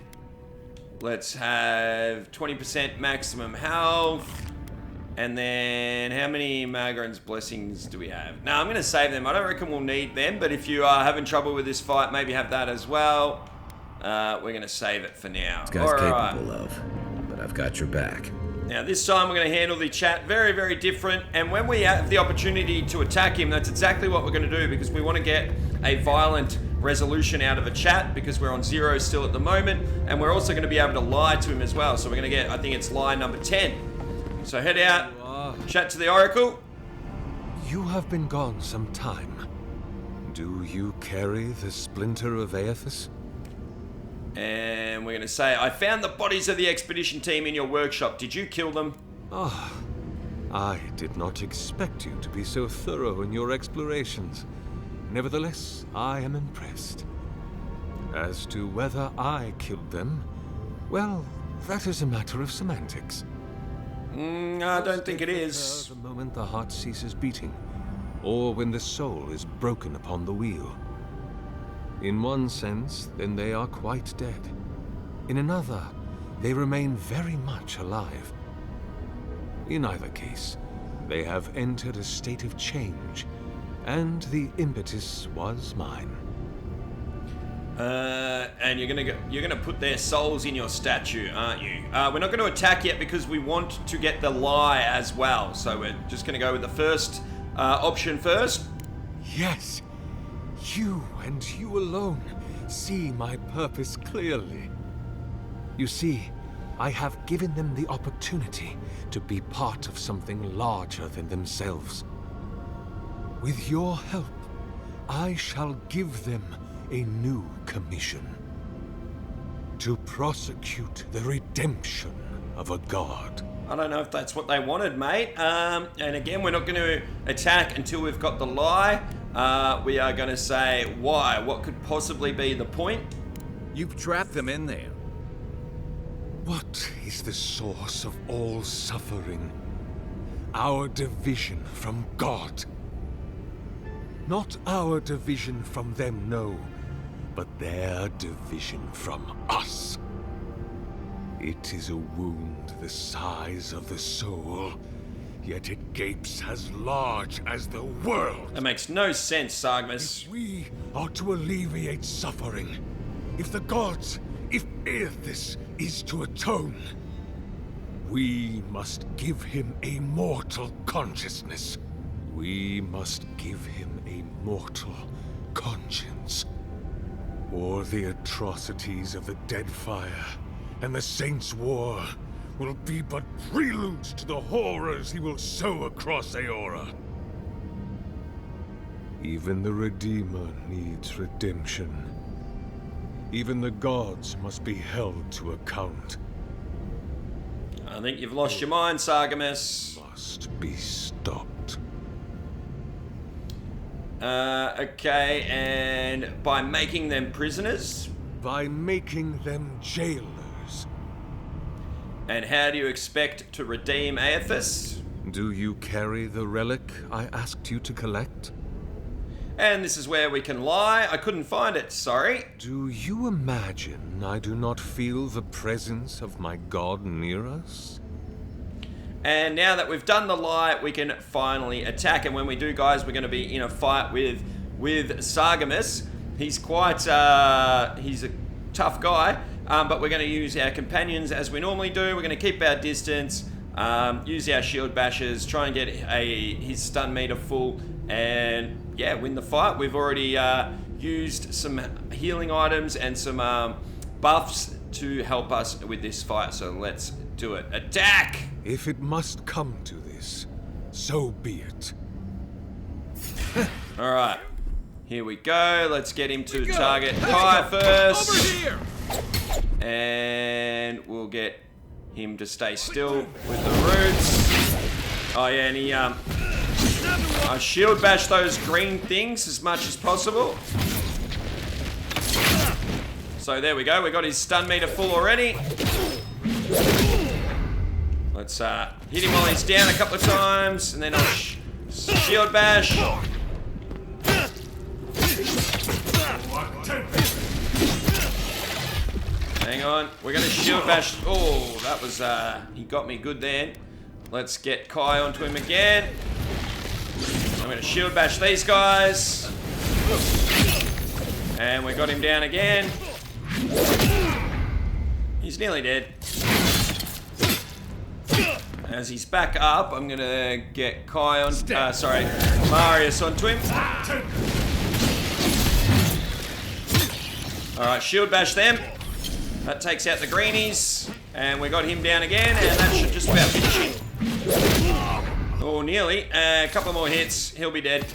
Let's have 20% maximum health. And then how many Magrin's blessings do we have? No, I'm going to save them. I don't reckon we'll need them, but if you are having trouble with this fight, maybe have that as well. We're going to save it for now. This guy's capable of, but I've got your back. Now this time we're going to handle the chat very, very different, and when we have the opportunity to attack him, that's exactly what we're going to do, because we want to get a violent resolution out of a chat, because we're on 0 still at the moment, and we're also going to be able to lie to him as well. So we're going to get, I think it's lie number 10. So head out, chat to the Oracle. You have been gone some time. Do you carry the splinter of Aethys? And we're going to say, I found the bodies of the expedition team in your workshop. Did you kill them? Ah, I did not expect you to be so thorough in your explorations. Nevertheless, I am impressed. As to whether I killed them, well, that is a matter of semantics. I don't think it is. The moment the heart ceases beating, or when the soul is broken upon the wheel. In one sense, then they are quite dead. In another, they remain very much alive. In either case, they have entered a state of change, and the impetus was mine. And you're gonna put their souls in your statue, aren't you? We're not going to attack yet because we want to get the lie as well. So we're just going to go with the first option first. Yes, you and you alone see my purpose clearly. You see, I have given them the opportunity to be part of something larger than themselves. With your help, I shall give them a new commission. To prosecute the redemption of a god. I don't know if that's what they wanted, mate. And again, we're not going to attack until we've got the lie. We are going to say why. What could possibly be the point? You've trapped them in there. What is the source of all suffering? Our division from God. Not our division from them, no, but their division from us. It is a wound the size of the soul, yet it gapes as large as the world. That makes no sense, Sargmas. If we are to alleviate suffering, if the gods, if Aethys is to atone, we must give him a mortal consciousness. We must give him a mortal conscience. Or the atrocities of the Deadfire and the Saints' War will be but preludes to the horrors he will sow across Aora. Even the Redeemer needs redemption. Even the gods must be held to account. I think you've lost your mind, Sargamas. Must be stopped. Okay, and by making them prisoners? By making them jailers. And how do you expect to redeem Aethys? Do you carry the relic I asked you to collect? And this is where we can lie. I couldn't find it, sorry. Do you imagine I do not feel the presence of my god near us? And now that we've done the lie, we can finally attack. And when we do, guys, we're going to be in a fight with with Sargamus. He's quite, he's a tough guy, but we're going to use our companions as we normally do. We're going to keep our distance, use our shield bashes, try and get his stun meter full, and yeah, win the fight. We've already used some healing items and some buffs to help us with this fight, so let's do it. Attack! If it must come to this, so be it. Alright, here we go. Let's get him to target Kai first. Over here! And we'll get him to stay still with the roots. Oh yeah, and he I shield bash those green things as much as possible. So there we go, we got his stun meter full already. Let's hit him while he's down a couple of times, and then I'll shield bash. Hang on, we're gonna shield bash. Oh, that was, he got me good then. Let's get Kai onto him again. I'm gonna shield bash these guys. And we got him down again. He's nearly dead. As he's back up, I'm gonna get Kai on, Marius onto him. Alright, shield bash them. That takes out the greenies. And we got him down again, and that should just about finish him. Oh, nearly. A couple more hits, he'll be dead.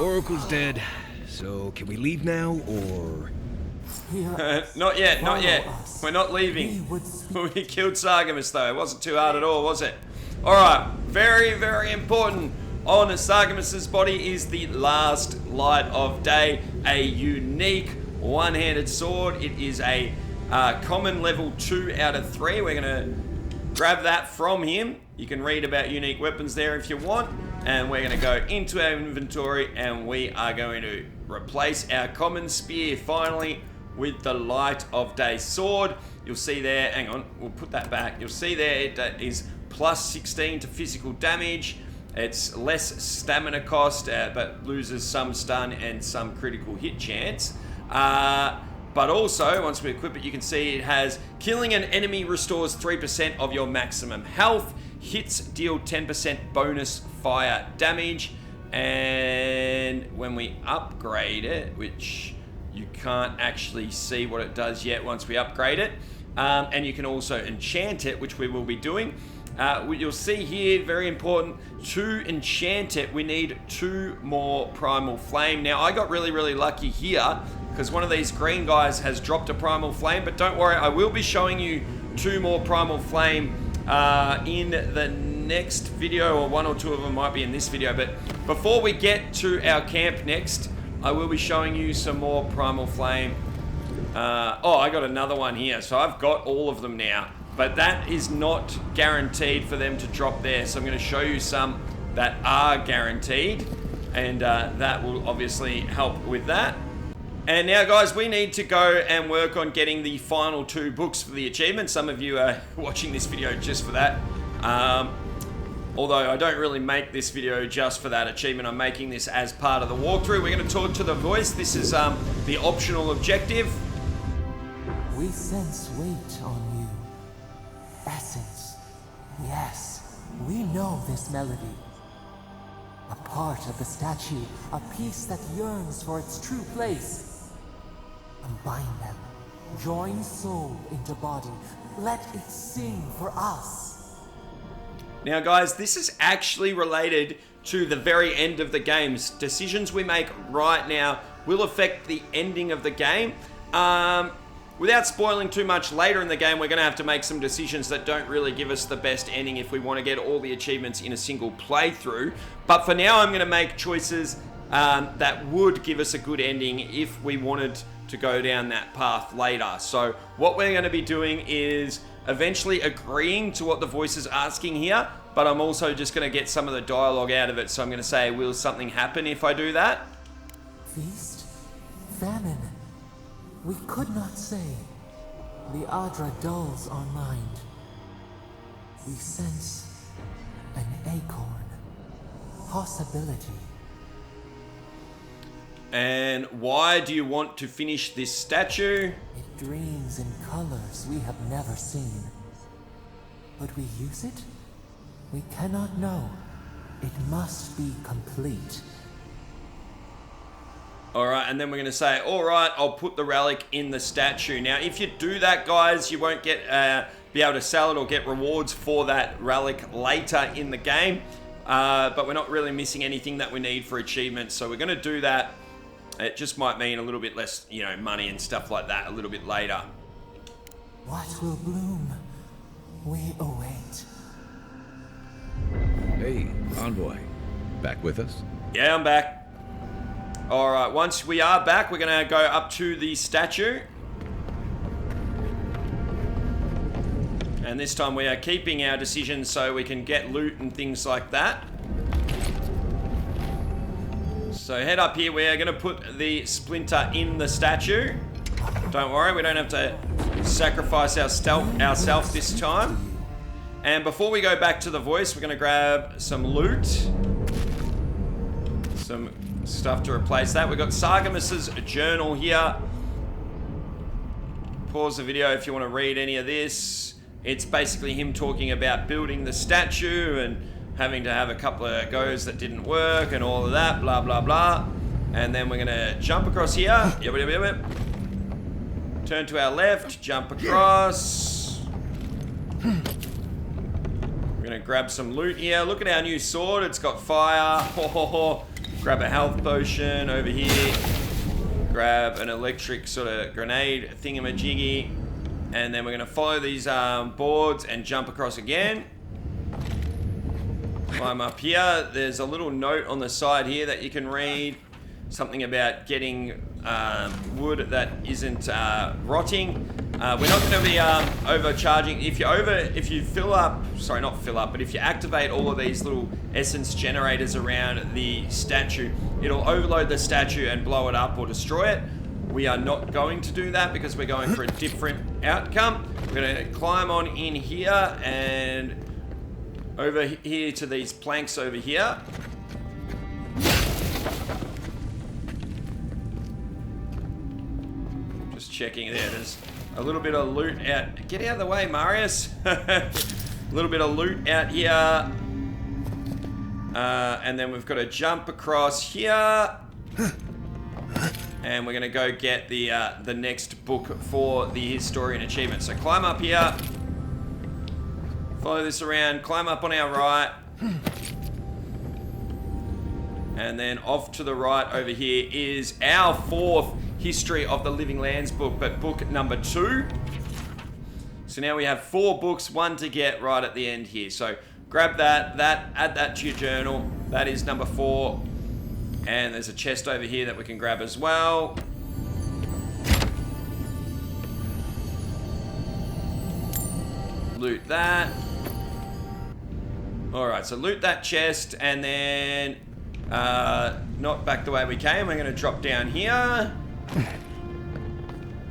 Oracle's dead. So, can we leave now, or...? Not yet, not yet. Us. We're not leaving. We We killed Sargamus though. It wasn't too hard at all, was it? Alright, very, very important. On Sargamus's body is the last light of day, a unique one-handed sword. It is a common level 2 out of 3. We're gonna grab that from him. You can read about unique weapons there if you want. And we're gonna go into our inventory and we are going to replace our common spear finally with the light of day sword. You'll see there, hang on, we'll put that back. You'll see there it is plus 16 to physical damage. It's less stamina cost, but loses some stun and some critical hit chance. But also, once we equip it, you can see it has killing an enemy restores 3% of your maximum health. Hits deal 10% bonus fire damage. And when we upgrade it, which you can't actually see what it does yet once we upgrade it. And you can also enchant it, which we will be doing. You'll see here, very important, to enchant it, we need 2 more Primal Flame. Now, I got really, really lucky here, because one of these green guys has dropped a Primal Flame, but don't worry, I will be showing you 2 more Primal Flame in the next video, or 1 or 2 of them might be in this video. But before we get to our camp next, I will be showing you some more Primal Flame. Oh, I got another one here. So I've got all of them now. But that is not guaranteed for them to drop there. So I'm going to show you some that are guaranteed. And that will obviously help with that. And now, guys, we need to go and work on getting the final 2 books for the achievement. Some of you are watching this video just for that. Although I don't really make this video just for that achievement, I'm making this as part of the walkthrough. We're going to talk to the voice. This is the optional objective. We sense weight on you. Essence. Yes, we know this melody. A part of the statue, a piece that yearns for its true place. Combine them. Join soul into body. Let it sing for us. Now, guys, this is actually related to the very end of the games. Decisions we make right now will affect the ending of the game. Without spoiling too much, later in the game, we're going to have to make some decisions that don't really give us the best ending if we want to get all the achievements in a single playthrough. But for now, I'm going to make choices that would give us a good ending if we wanted to go down that path later. So what we're going to be doing is eventually agreeing to what the voice is asking here, but I'm also just going to get some of the dialogue out of it. So I'm going to say, will something happen if I do that? Feast? Famine? We could not say. The Adra dulls our mind. We sense an acorn. Possibility. And why do you want to finish this statue? It dreams in colors we have never seen. Would we use it? We cannot know. It must be complete. Alright, and then we're going to say, alright, I'll put the relic in the statue. Now, if you do that, guys, you won't get be able to sell it or get rewards for that relic later in the game. But we're not really missing anything that we need for achievements, so we're going to do that. It just might mean a little bit less, you know, money and stuff like that a little bit later. What will bloom? We await. Hey, Envoy. Back with us? Yeah, I'm back. Alright, once we are back, we're going to go up to the statue. And this time we are keeping our decisions so we can get loot and things like that. So head up here, we are going to put the splinter in the statue. Don't worry, we don't have to sacrifice ourselves this time. And before we go back to the voice, we're going to grab some loot. Some stuff to replace that. We've got Sargemus's journal here. Pause the video if you want to read any of this. It's basically him talking about building the statue and having to have a couple of goes that didn't work and all of that, blah, blah, blah. And then we're going to jump across here. Turn to our left, jump across. We're going to grab some loot here. Look at our new sword. It's got fire. Grab a health potion over here. Grab an electric sort of grenade thingamajiggy. And then we're going to follow these boards and jump across again. Climb up here. There's a little note on the side here that you can read. Something about getting wood that isn't rotting. We're not going to be overcharging. If you fill up, sorry, not fill up, but if you activate all of these little essence generators around the statue, it'll overload the statue and blow it up or destroy it. We are not going to do that because we're going for a different outcome. We're going to climb on in here and over here to these planks over here. Just checking there. There's a little bit of loot out. Get out of the way, Marius. A little bit of loot out here. And then we've got to jump across here. And we're going to go get the next book for the historian achievement. So climb up here. Follow this around. Climb up on our right. And then off to the right over here is our fourth History of the Living Lands book, but book number 2. So now we have 4 books, 1 to get right at the end here. So grab that, add that to your journal. That is number 4. And there's a chest over here that we can grab as well. Loot that. Alright, so loot that chest and then not back the way we came. We're going to drop down here.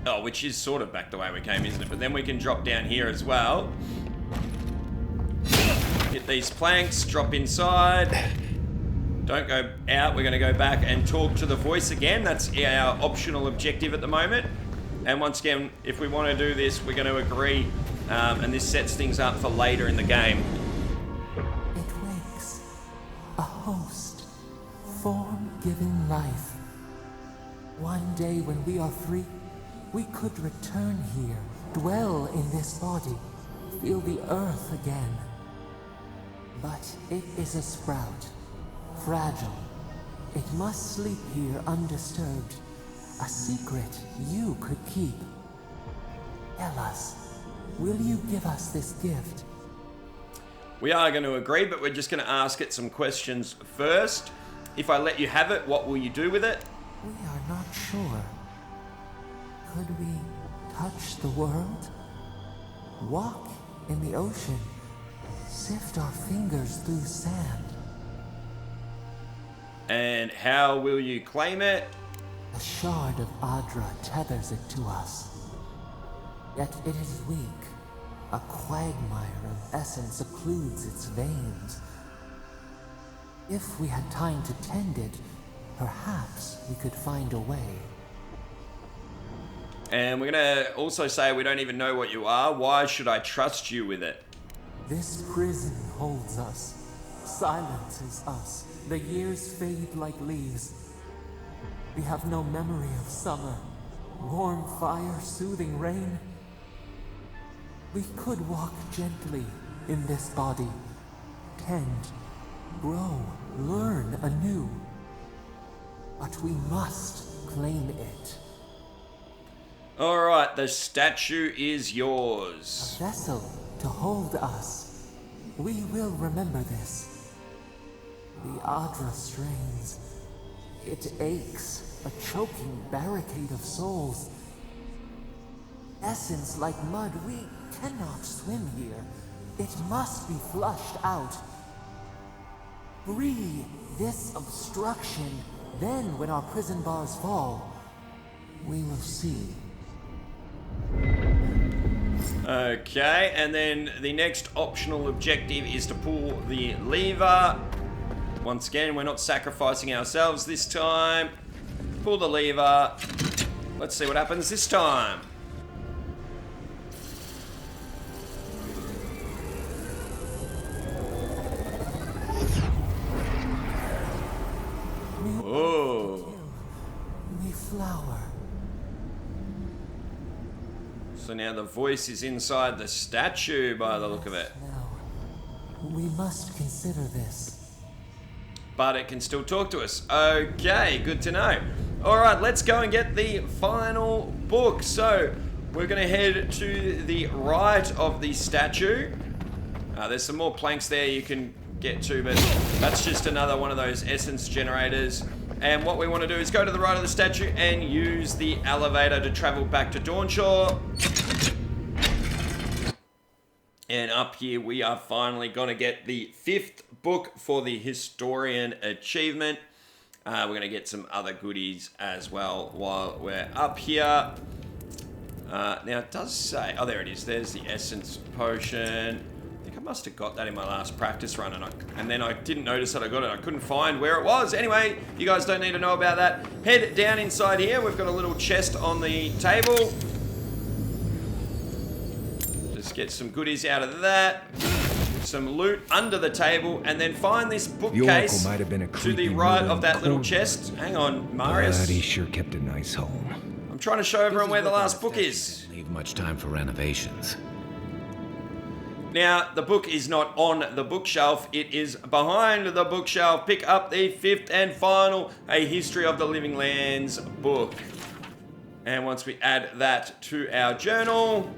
Oh, which is sort of back the way we came, isn't it? But then we can drop down here as well. Hit these planks, drop inside. Don't go out, we're going to go back and talk to the voice again. That's our optional objective at the moment. And once again, if we want to do this, we're going to agree. And this sets things up for later in the game. It wakes. A host. Form giving life. One day when we are free, we could return here, dwell in this body, feel the earth again. But it is a sprout. Fragile. It must sleep here undisturbed. A secret you could keep. Tell us, will you give us this gift? We are going to agree, but we're just going to ask it some questions first. If I let you have it, what will you do with it? We are not sure. Could we touch the world? Walk in the ocean? Sift our fingers through sand? And how will you claim it? The shard of Adra tethers it to us. Yet it is weak. A quagmire of essence occludes its veins. If we had time to tend it, perhaps we could find a way. And we're gonna also say we don't even know what you are. Why should I trust you with it? This prison holds us, silences us. The years fade like leaves. We have no memory of summer, warm fire, soothing rain. We could walk gently in this body, tend, grow, learn anew. But we must claim it. Alright, the statue is yours. A vessel to hold us. We will remember this. The Adra strains. It aches, a choking barricade of souls. Essence like mud, we cannot swim here. It must be flushed out. Free this obstruction, then when our prison bars fall, we will see. Okay, and then the next optional objective is to pull the lever. Once again, we're not sacrificing ourselves this time. Pull the lever. Let's see what happens this time. Oh. We flower. So now the voice is inside the statue by the look of it. Now, we must consider this. But it can still talk to us. Okay, good to know. Alright, let's go and get the final book. So, we're going to head to the right of the statue. There's some more planks there you can get to, but that's just another one of those essence generators. And what we want to do is go to the right of the statue and use the elevator to travel back to Dawnshaw. And up here we are finally going to get the 5th book for the Historian Achievement. We're going to get some other goodies as well while we're up here. Now it does say, oh there it is, there's the Essence Potion. I think I must have got that in my last practice run and then I didn't notice that I got it. I couldn't find where it was. Anyway, you guys don't need to know about that. Head down inside here. We've got a little chest on the table. Just get some goodies out of that. Some loot under the table, and then find this bookcase might have been a to the creepy right little of that little corner. chest. Hang on, Marius. But he sure kept a nice home. I'm trying to show everyone where the last book is. Leave much time for renovations. Now, the book is not on the bookshelf, it is behind the bookshelf. Pick up the 5th and final A History of the Living Lands book. And once we add that to our journal,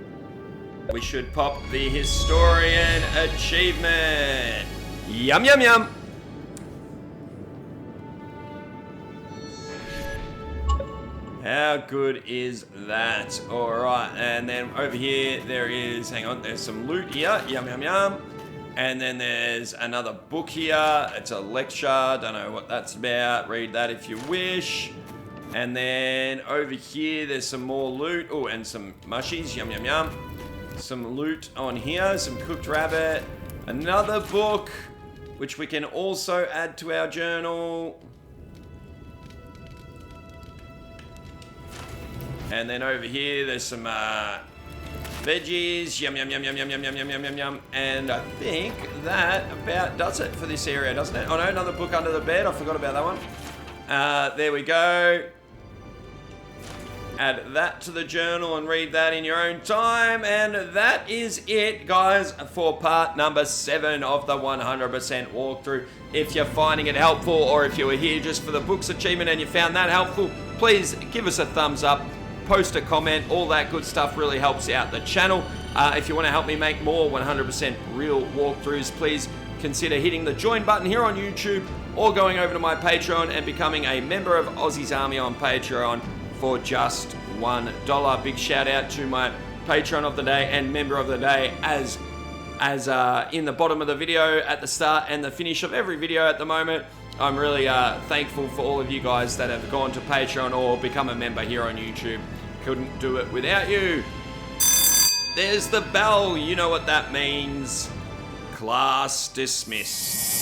we should pop the Historian Achievement. Yum, yum, yum. How good is that? Alright, and then over here there is, hang on, there's some loot here. Yum, yum, yum. And then there's another book here. It's a lecture, don't know what that's about. Read that if you wish. And then over here there's some more loot. Oh, and some mushies, yum, yum, yum. Some loot on here, some cooked rabbit. Another book, which we can also add to our journal. And then over here, there's some veggies. Yum, yum, yum, yum, yum, yum, yum, yum, yum, yum, yum. And I think that about does it for this area, doesn't it? Oh no, another book under the bed. I forgot about that one. There we go. Add that to the journal and read that in your own time. And that is it, guys, for part number 7 of the 100% walkthrough. If you're finding it helpful, or if you were here just for the book's achievement and you found that helpful, please give us a thumbs up. Post a comment, all that good stuff really helps out the channel. If you want to help me make more 100% real walkthroughs, please consider hitting the join button here on YouTube or going over to my Patreon and becoming a member of Aussie's Army on Patreon for just $1. Big shout out to my Patron of the day and member of the day as in the bottom of the video at the start and the finish of every video at the moment. I'm really thankful for all of you guys that have gone to Patreon or become a member here on YouTube. Couldn't do it without you. There's the bell. You know what that means. Class dismissed.